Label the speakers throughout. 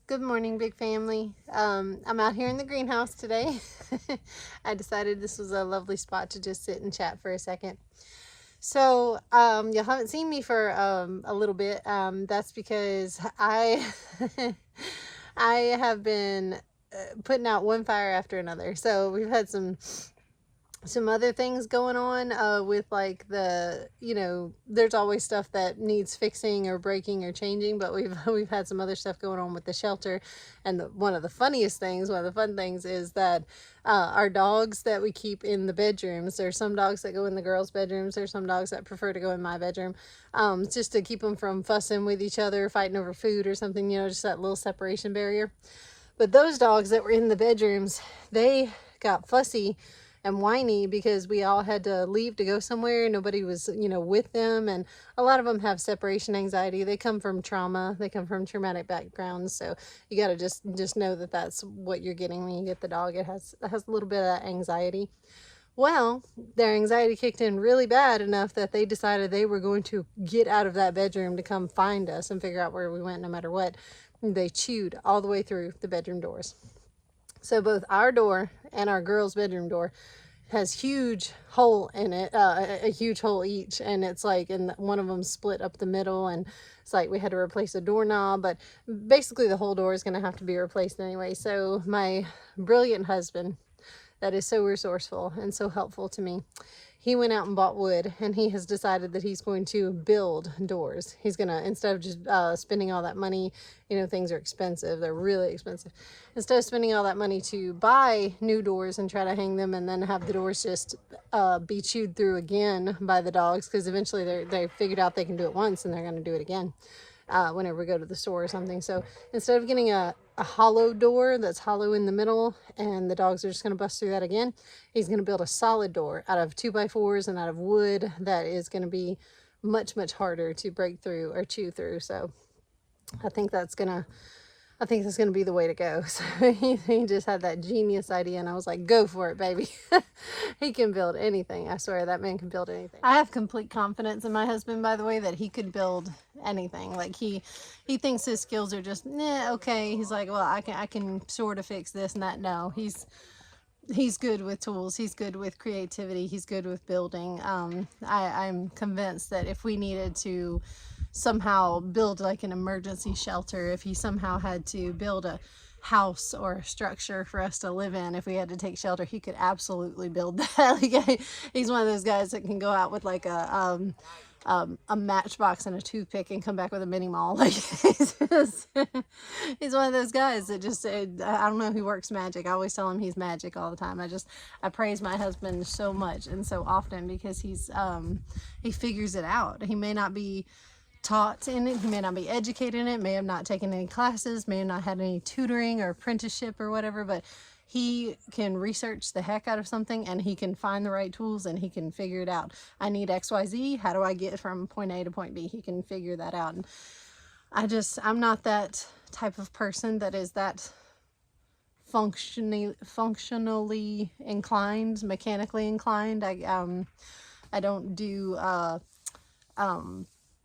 Speaker 1: Good morning, big family. I'm out here in the greenhouse today. I decided this was a lovely spot to just sit and chat for a second. So, y'all haven't seen me for a little bit. That's because I have been putting out one fire after another. So we've had some other things going on with like there's always stuff that needs fixing or breaking or changing, but we've had some other stuff going on with the shelter. And one of the fun things is that our dogs that we keep in the bedrooms, there's some dogs that go in the girls' bedrooms, there's some dogs that prefer to go in my bedroom, just to keep them from fussing with each other, fighting over food or something, just that little separation barrier. But those dogs that were in the bedrooms, they got fussy and whiny because we all had to leave to go somewhere. Nobody was, with them. And a lot of them have separation anxiety. They come from trauma. They come from traumatic backgrounds. So you got to just know that that's what you're getting when you get the dog. It has a little bit of anxiety. Well, their anxiety kicked in really bad enough that they decided they were going to get out of that bedroom to come find us and figure out where we went no matter what. They chewed all the way through the bedroom doors. So both our door and our girls' bedroom door has huge hole in it, a huge hole each, and it's like, and one of them split up the middle, and it's like we had to replace a doorknob, but basically the whole door is going to have to be replaced anyway. So my brilliant husband, that is so resourceful and so helpful to me, he went out and bought wood, and he has decided that he's going to build doors. He's going to, instead of just spending all that money, things are expensive. They're really expensive. Instead of spending all that money to buy new doors and try to hang them and then have the doors just be chewed through again by the dogs, because eventually they figured out they can do it once and they're going to do it again whenever we go to the store or something. So instead of getting a hollow door that's hollow in the middle and the dogs are just going to bust through that again, he's going to build a solid door out of 2x4s and out of wood that is going to be much harder to break through or chew through. So I think that's gonna be the way to go. So he just had that genius idea, and I was like, go for it, baby. He can build anything. I swear, that man can build anything. I have complete confidence in my husband, by the way, that he could build anything. Like he thinks his skills are just okay. He's like, well, I can sort of fix this and that. No, he's good with tools. He's good with creativity. He's good with building. I'm convinced that if we needed to somehow build like an emergency shelter, if he somehow had to build a house or a structure for us to live in, if we had to take shelter, he could absolutely build that. Like, he's one of those guys that can go out with like a matchbox and a toothpick and come back with a mini mall. Like, he's one of those guys that just, I don't know, he works magic. I always tell him he's magic all the time. I praise my husband so much and so often because he figures it out. He may not be taught in it, he may not be educated in it, may have not taken any classes, may have not had any tutoring or apprenticeship or whatever, but he can research the heck out of something and he can find the right tools and he can figure it out. I need XYZ, how do I get from point A to point B? He can figure that out. And I'm not that type of person that is that functionally inclined, mechanically inclined. I don't do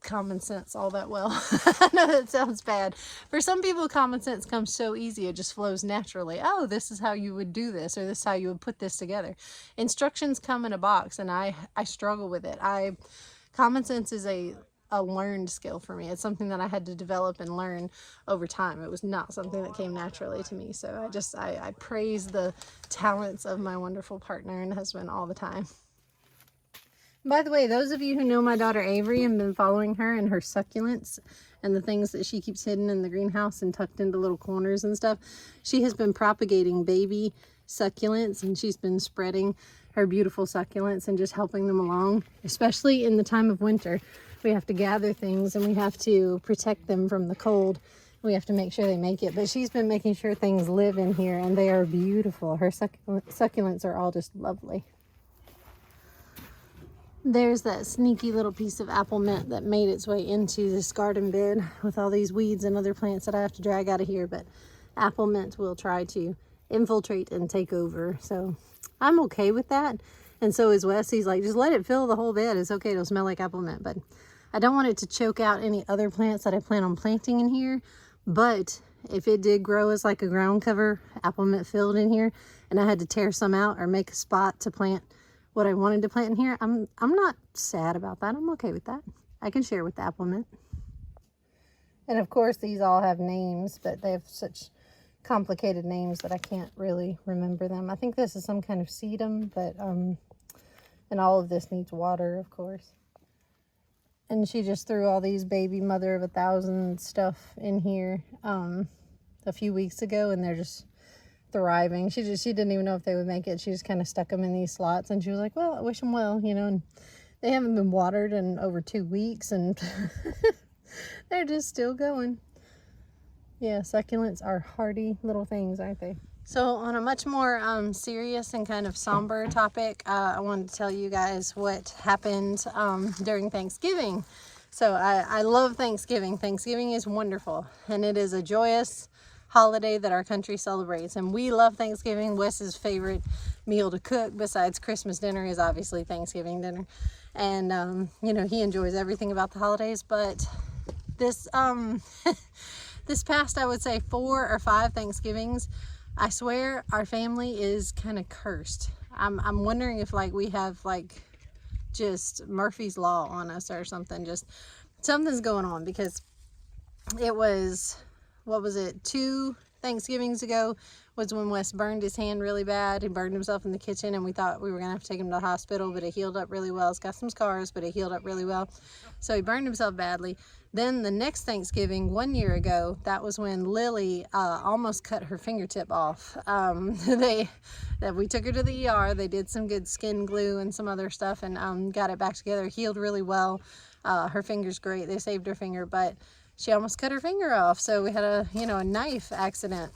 Speaker 1: common sense all that well. I know that sounds bad. For some people, common sense comes so easy, it just flows naturally. Oh, this is how you would do this, or this is how you would put this together. Instructions come in a box, and I struggle with it. Common sense is a learned skill for me. It's something that I had to develop and learn over time. It was not something that came naturally to me. So I praise the talents of my wonderful partner and husband all the time. By the way, those of you who know my daughter Avery and been following her and her succulents and the things that she keeps hidden in the greenhouse and tucked into little corners and stuff, she has been propagating baby succulents, and she's been spreading her beautiful succulents and just helping them along, especially in the time of winter. We have to gather things and we have to protect them from the cold. We have to make sure they make it, but she's been making sure things live in here, and they are beautiful. Her succulents are all just lovely. There's that sneaky little piece of apple mint that made its way into this garden bed with all these weeds and other plants that I have to drag out of here, but apple mint will try to infiltrate and take over. So I'm okay with that. And so is Wes. He's like, just let it fill the whole bed. It's okay. It'll smell like apple mint. But I don't want it to choke out any other plants that I plan on planting in here. But if it did grow as like a ground cover apple mint field in here and I had to tear some out or make a spot to plant what I wanted to plant in here, I'm not sad about that. I'm okay with that. I can share with the apple mint. And of course these all have names, but they have such complicated names that I can't really remember them. I think this is some kind of sedum, but and all of this needs water, of course. And she just threw all these baby mother of 1,000 stuff in here a few weeks ago, and they're just thriving. She didn't even know if they would make it. She just kind of stuck them in these slots, and she was like, well, I wish them well, you know. And they haven't been watered in over 2 weeks, and they're just still going. Yeah, succulents are hardy little things, aren't they? So on a much more serious and kind of somber topic, I wanted to tell you guys what happened during Thanksgiving. So I love Thanksgiving. Thanksgiving is wonderful, and it is a joyous holiday that our country celebrates, and we love Thanksgiving. Wes's favorite meal to cook besides Christmas dinner is obviously Thanksgiving dinner, and you know, he enjoys everything about the holidays. But this this past, I would say 4 or 5 Thanksgivings, I swear our family is kind of cursed. I'm wondering if like we have like just Murphy's Law on us or something. Just something's going on, because it was, what was it, 2 Thanksgivings ago was when Wes burned his hand really bad. He burned himself in the kitchen, and we thought we were gonna have to take him to the hospital, but it healed up really well. It's got some scars, but it healed up really well. So he burned himself badly. Then the next Thanksgiving 1 year ago, that was when Lily almost cut her fingertip off. We took her to the ER. They did some good skin glue and some other stuff, and got it back together. Healed really well. Her finger's great. They saved her finger, but she almost cut her finger off. So we had a knife accident.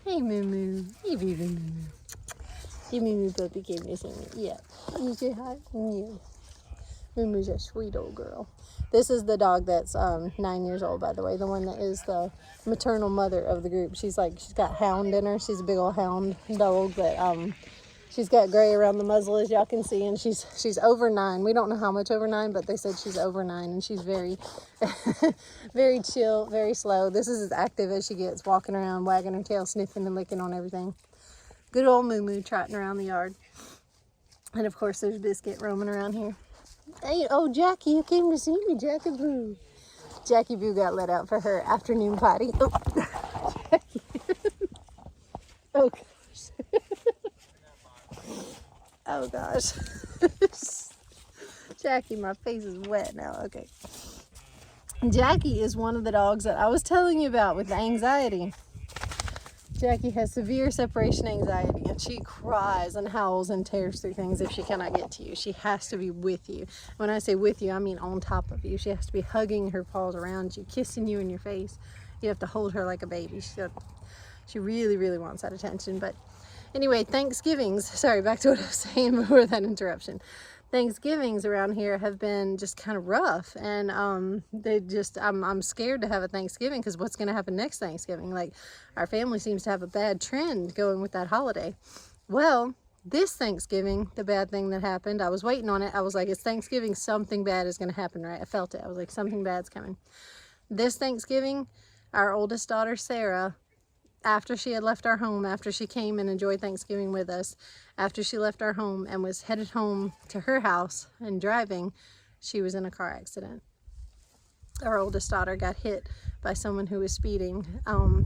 Speaker 1: Hey, Moo Moo. Hey, baby Moo Moo. Hey, Moo Moo puppy gave me something. Yeah. You say hi? Yeah. Moo Moo's a sweet old girl. This is the dog that's 9 years old, by the way. The one that is the maternal mother of the group. She's got hound in her. She's a big old hound dog, but she's got gray around the muzzle, as y'all can see, and she's over 9. We don't know how much over 9, but they said she's over 9, and she's very, very chill, very slow. This is as active as she gets, walking around, wagging her tail, sniffing and licking on everything. Good old Moo Moo trotting around the yard. And of course, there's Biscuit roaming around here. Hey, oh, Jackie, you came to see me, Jackie Boo. Jackie Boo got let out for her afternoon potty. Oh, Jackie. Oh, gosh. Oh, gosh. Jackie, my face is wet now. Okay. Jackie is one of the dogs that I was telling you about with the anxiety. Jackie has severe separation anxiety, and she cries and howls and tears through things if she cannot get to you. She has to be with you. When I say with you, I mean on top of you. She has to be hugging her paws around you, kissing you in your face. You have to hold her like a baby. She really, really wants that attention. But anyway, Thanksgivings, sorry, back to what I was saying before that interruption. Thanksgivings around here have been just kind of rough, and I'm scared to have a Thanksgiving, because what's going to happen next Thanksgiving? Like, our family seems to have a bad trend going with that holiday. Well, this Thanksgiving, the bad thing that happened, I was waiting on it. I was like, it's Thanksgiving, something bad is going to happen, right? I felt it. I was like, something bad's coming. This Thanksgiving, our oldest daughter, Sarah, after she had left our home, after she came and enjoyed Thanksgiving with us, after she left our home and was headed home to her house and driving, she was in a car accident. Our oldest daughter got hit by someone who was speeding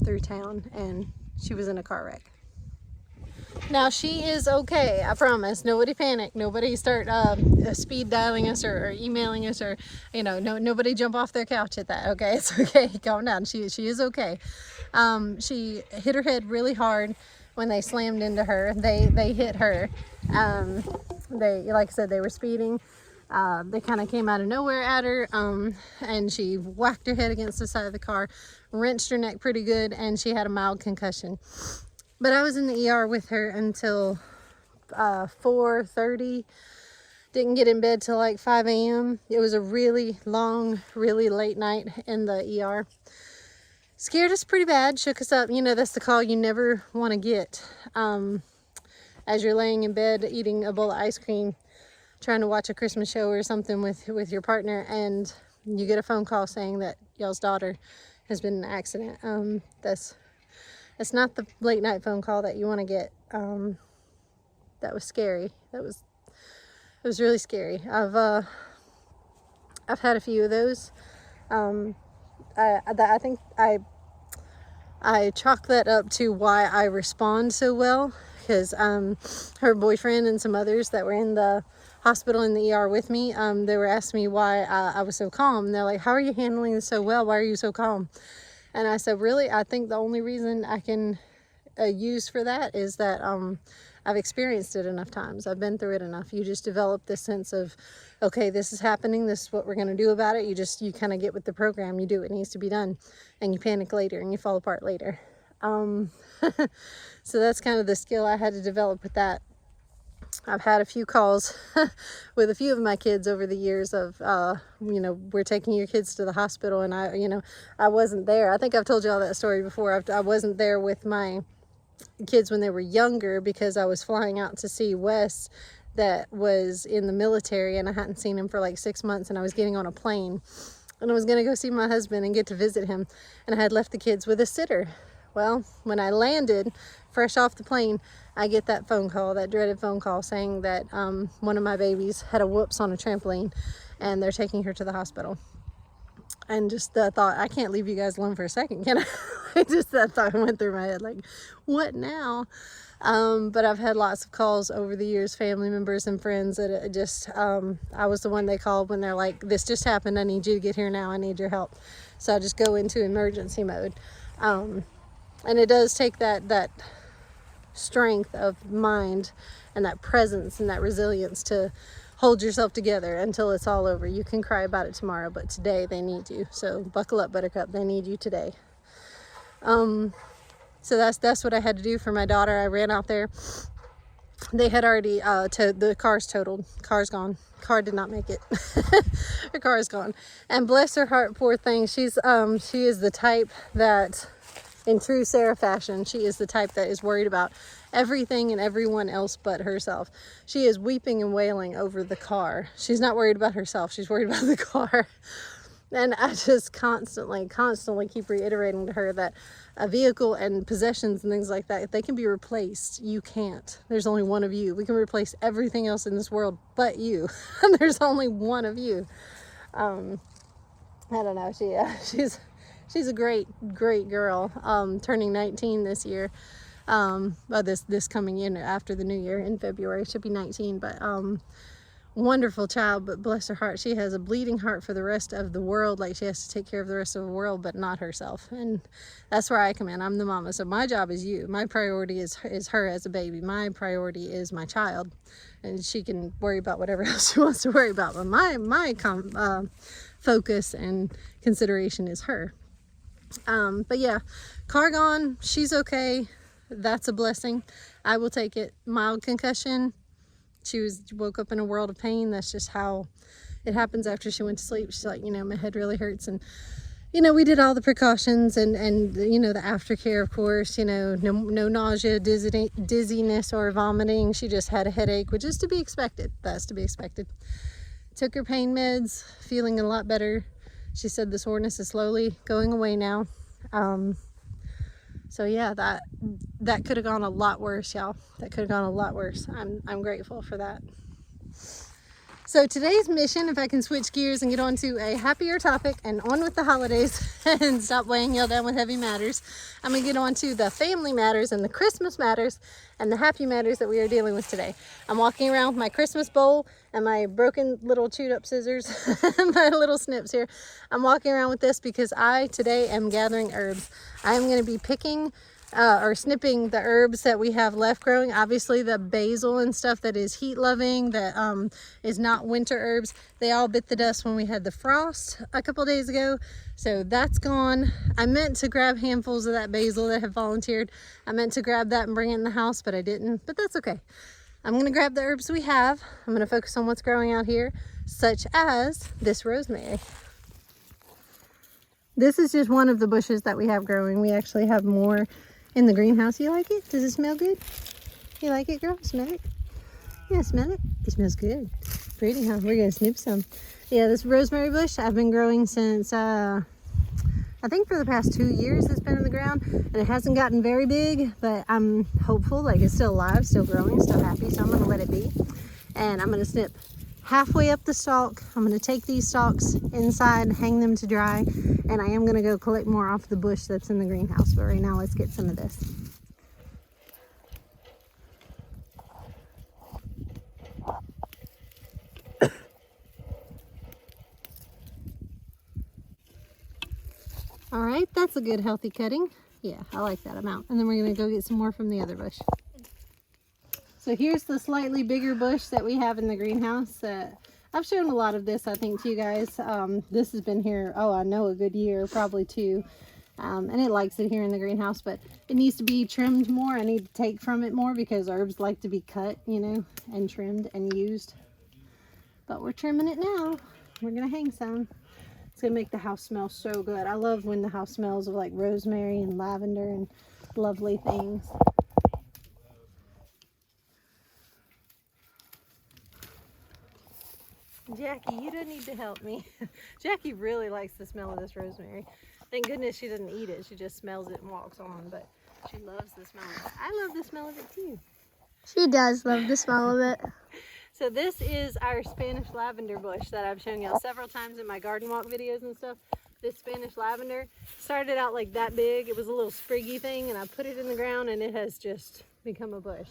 Speaker 1: through town, and she was in a car wreck. Now, she is okay, I promise. Nobody panic. Nobody start speed dialing us or emailing us, or, nobody jump off their couch at that, okay? It's okay. Calm down. She is okay. She hit her head really hard when they slammed into her. They hit her. Like I said, they were speeding. They kind of came out of nowhere at her, and she whacked her head against the side of the car, wrenched her neck pretty good, and she had a mild concussion. But I was in the ER with her until 4:30. Didn't get in bed till like 5 a.m. It was a really long, really late night in the ER. Scared us pretty bad, shook us up. That's the call you never want to get. As you're laying in bed eating a bowl of ice cream, trying to watch a Christmas show or something with your partner, and you get a phone call saying that y'all's daughter has been an accident. That's not the late night phone call that you want to get. That was scary. It was really scary. I've had a few of those. I think I chalk that up to why I respond so well, because her boyfriend and some others that were in the hospital in the ER with me, they were asking me why I was so calm. And they're like, how are you handling this so well? Why are you so calm? And I said, really, I think the only reason I can use for that is that I've experienced it enough times. I've been through it enough. You just develop this sense of, okay, this is happening. This is what we're going to do about it. You kind of get with the program. You do what needs to be done, and you panic later and you fall apart later. So that's kind of the skill I had to develop with that. I've had a few calls with a few of my kids over the years of, we're taking your kids to the hospital, and I wasn't there. I think I've told you all that story before. I wasn't there with my kids when they were younger because I was flying out to see Wes that was in the military, and I hadn't seen him for like 6 months, and I was getting on a plane and I was going to go see my husband and get to visit him, and I had left the kids with a sitter. Well, when I landed fresh off the plane, I get that phone call, that dreaded phone call, saying that one of my babies had a whoops on a trampoline and they're taking her to the hospital. And just the thought, I can't leave you guys alone for a second, can I? Just that thought went through my head, like, what now? But I've had lots of calls over the years, family members and friends, that it just, I was the one they called when they're like, this just happened, I need you to get here now, I need your help. So I just go into emergency mode. And it does take that strength of mind and that presence and that resilience to hold yourself together until it's all over. You can cry about it tomorrow, but today they need you. So buckle up, Buttercup. They need you today. So that's what I had to do for my daughter. I ran out there. They had already, the car's totaled. Car's gone. Car did not make it. Her car is gone. And bless her heart, poor thing. She is the type that, in true Sarah fashion, she is the type that is worried about everything and everyone else but herself. She is weeping and wailing over the car. She's not worried about herself. She's worried about the car. And I just constantly keep reiterating to her that a vehicle and possessions and things like that, if they can be replaced, you can't. There's only one of you. We can replace everything else in this world but you. There's only one of you. I don't know. She's a great girl. Turning 19 this year. This coming year, after the new year in February, she'll be 19. But wonderful child, but bless her heart, she has a bleeding heart for the rest of the world. Like, she has to take care of the rest of the world, but not herself. And that's where I come in. I'm the mama, so my job is you. My priority is her as a baby. My priority is my child, and she can worry about whatever else she wants to worry about. But my focus and consideration is her. But yeah, car gone. She's okay. That's a blessing. I will take it. Mild concussion. She woke up in a world of pain. That's just how it happens after she went to sleep. She's like, my head really hurts. And, we did all the precautions and the aftercare, of course, no nausea, dizziness, or vomiting. She just had a headache, which is to be expected. That's to be expected. Took her pain meds, feeling a lot better. She said the soreness is slowly going away now. So yeah, that could have gone a lot worse, y'all. That could have gone a lot worse. I'm grateful for that. So today's mission, if I can switch gears and get on to a happier topic and on with the holidays and stop weighing y'all down with heavy matters, I'm going to get on to the family matters and the Christmas matters and the happy matters that we are dealing with today. I'm walking around with my Christmas bowl and my broken little chewed up scissors, my little snips here. I'm walking around with this because I today am gathering herbs. I'm going to be picking or snipping the herbs that we have left growing. Obviously the basil and stuff that is heat loving, that is not winter herbs, they all bit the dust when we had the frost a couple days ago, so that's gone. I meant to grab handfuls of that basil that have volunteered. I meant to grab that and bring it in the house, but I didn't. But that's okay. I'm going to grab the herbs we have. I'm going to focus on what's growing out here, such as this rosemary. This is just one of the bushes that we have growing. We actually have more in the greenhouse. You like it? Does it smell good? You like it, girl? Smell it? Yeah, smell it? It smells good. Pretty, huh? We're gonna snip some. Yeah, this rosemary bush I've been growing since I think for the past 2 years it's been in the ground, and it hasn't gotten very big, but I'm hopeful, like it's still alive, still growing, still happy, so I'm gonna let it be. And I'm gonna snip halfway up the stalk. I'm gonna take these stalks inside, hang them to dry, and I am gonna go collect more off the bush that's in the greenhouse. But right now, let's get some of this. All right, that's a good healthy cutting. Yeah, I like that amount. And then we're gonna go get some more from the other bush. So here's the slightly bigger bush that we have in the greenhouse. I've shown a lot of this, I think, to you guys. This has been here, oh, I know, a good year, probably 2. And it likes it here in the greenhouse, but it needs to be trimmed more. I need to take from it more because herbs like to be cut, you know, and trimmed and used. But we're trimming it now. We're gonna hang some. It's gonna make the house smell so good. I love when the house smells of like rosemary and lavender and lovely things. Jackie, you don't need to help me. Jackie really likes the smell of this rosemary. Thank goodness she doesn't eat it. She just smells it and walks on, but she loves the smell of it. I love the smell of it too.
Speaker 2: She does love the smell of it.
Speaker 1: So this is our Spanish lavender bush that I've shown y'all several times in my garden walk videos and stuff. This Spanish lavender started out like that big. It was a little spriggy thing, and I put it in the ground and it has just become a bush.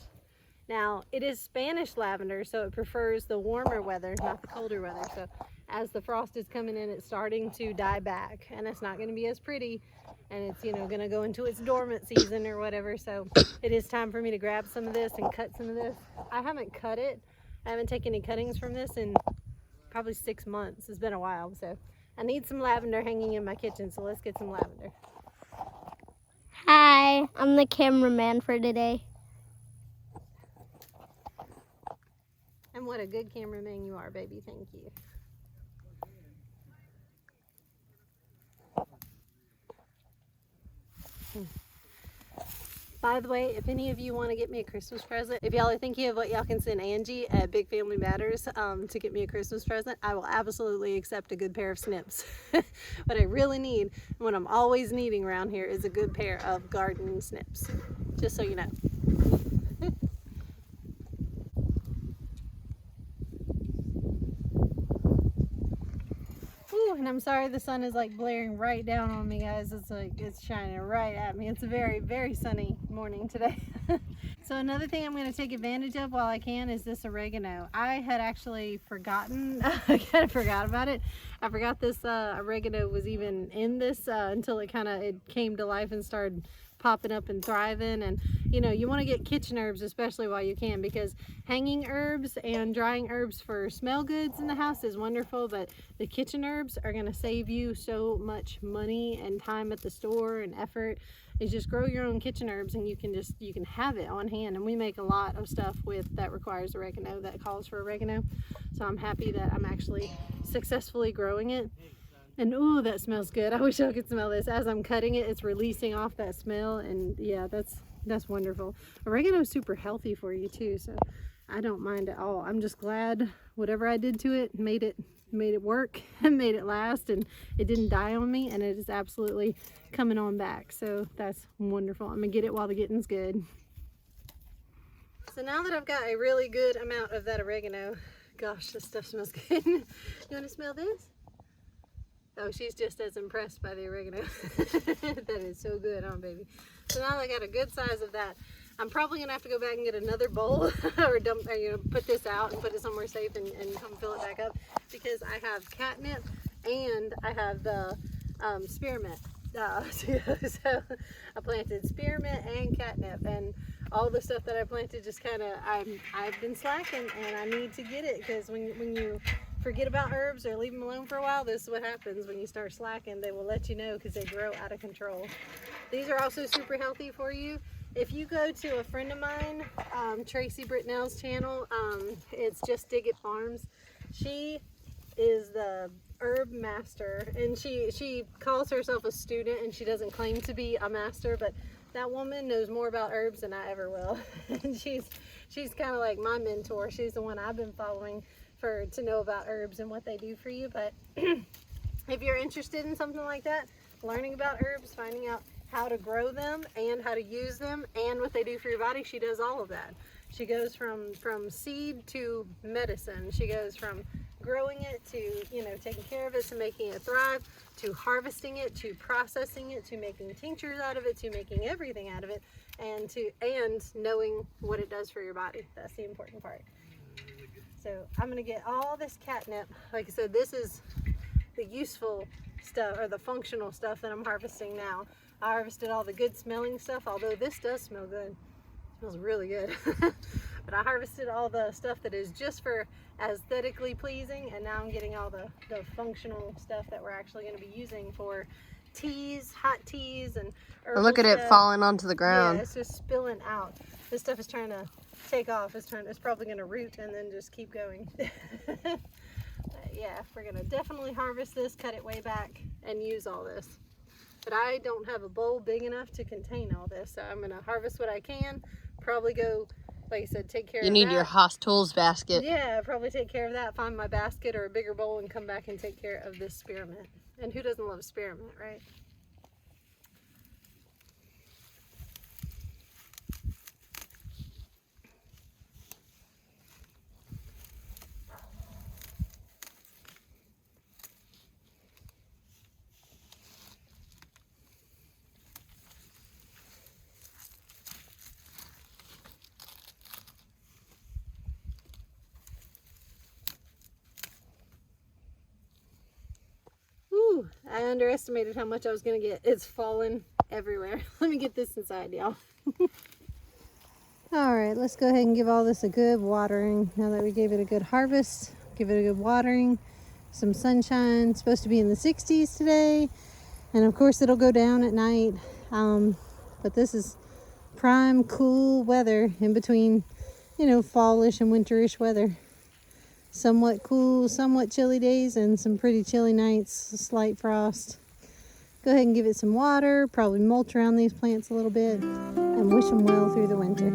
Speaker 1: Now, it is Spanish lavender, so it prefers the warmer weather, not the colder weather. So as the frost is coming in, it's starting to die back, and it's not going to be as pretty, and it's, you know, going to go into its dormant season or whatever. So it is time for me to grab some of this and cut some of this. I haven't cut it. I haven't taken any cuttings from this in probably 6 months. It's been a while, so I need some lavender hanging in my kitchen, so let's get some lavender.
Speaker 2: Hi, I'm the cameraman for today.
Speaker 1: And what a good cameraman you are, baby. Thank you. By the way, if any of you want to get me a Christmas present, if y'all are thinking of what y'all can send Angie at Big Family Matters to get me a Christmas present, I will absolutely accept a good pair of snips. What I really need, and what I'm always needing around here, is a good pair of garden snips. Just so you know. And I'm sorry the sun is like blaring right down on me, guys. It's like it's shining right at me. It's a very, very sunny morning today. So another thing I'm going to take advantage of while I can is this oregano. I had actually forgotten, I kind of forgot about it. I forgot this oregano was even in this until it came to life and started popping up and thriving. And you know, you want to get kitchen herbs especially while you can, because hanging herbs and drying herbs for smell goods in the house is wonderful, but the kitchen herbs are going to save you so much money and time at the store and effort. Is just grow your own kitchen herbs, and you can have it on hand. And we make a lot of stuff that requires oregano, that calls for oregano. So I'm happy that I'm actually successfully growing it. And ooh, that smells good. I wish I could smell this. As I'm cutting it, it's releasing off that smell, and yeah, that's wonderful. Oregano is super healthy for you too, so I don't mind at all. I'm just glad whatever I did to it made it work and made it last, and it didn't die on me, and it is absolutely coming on back. So that's wonderful. I'm gonna get it while the getting's good. So now that I've got a really good amount of that oregano, gosh, this stuff smells good. You want to smell this? Oh, she's just as impressed by the oregano. That is so good, huh, baby? So now that I got a good size of that, I'm probably gonna have to go back and get another bowl or put this out and put it somewhere safe and come fill it back up, because I have catnip and I have the spearmint. So I planted spearmint and catnip, and all the stuff that I planted just I've been slacking, and I need to get it, because when you forget about herbs or leave them alone for a while, this is what happens. When you start slacking, they will let you know, because they grow out of control. These are also super healthy for you. If you go to a friend of mine, Tracy Britnell's channel, it's Just Dig It Farms. She is the herb master, and she calls herself a student, and she doesn't claim to be a master, but that woman knows more about herbs than I ever will. And she's kind of like my mentor. She's the one I've been following to know about herbs and what they do for you. But if you're interested in something like that, learning about herbs, finding out how to grow them and how to use them and what they do for your body. She does all of that. She goes from seed to medicine. She goes from growing it to, you know, taking care of it to making it thrive, to harvesting it, to processing it, to making tinctures out of it, to making everything out of it, and knowing what it does for your body. That's the important part. So I'm gonna get all this catnip. Like I said, this is the useful stuff, or the functional stuff that I'm harvesting now. I harvested all the good smelling stuff, although this does smell good. It smells really good. But I harvested all the stuff that is just for aesthetically pleasing, and now I'm getting all the functional stuff that we're actually going to be using for teas, hot teas, and herbal
Speaker 3: Look at
Speaker 1: stuff.
Speaker 3: it falling onto the ground.
Speaker 1: Yeah, it's just spilling out. This stuff is trying to take off. It's probably going to root and then just keep going. Yeah, we're going to definitely harvest this, cut it way back, and use all this. But I don't have a bowl big enough to contain all this, so I'm going to harvest what I can. Probably go, like I said, take care of that.
Speaker 3: You need your Haas Tools basket.
Speaker 1: Yeah, probably take care of that, find my basket or a bigger bowl, and come back and take care of this spearmint. And who doesn't love spearmint, right? I underestimated how much I was going to get. It's fallen everywhere. Let me get this inside, y'all. All right, let's go ahead and give all this a good watering. Now that we gave it a good harvest, give it a good watering, some sunshine. It's supposed to be in the 60s today. And of course it'll go down at night. But this is prime cool weather in between, you know, fallish and winterish weather. Somewhat cool, somewhat chilly days, and some pretty chilly nights, slight frost. Go ahead and give it some water, probably mulch around these plants a little bit, and wish them well through the winter.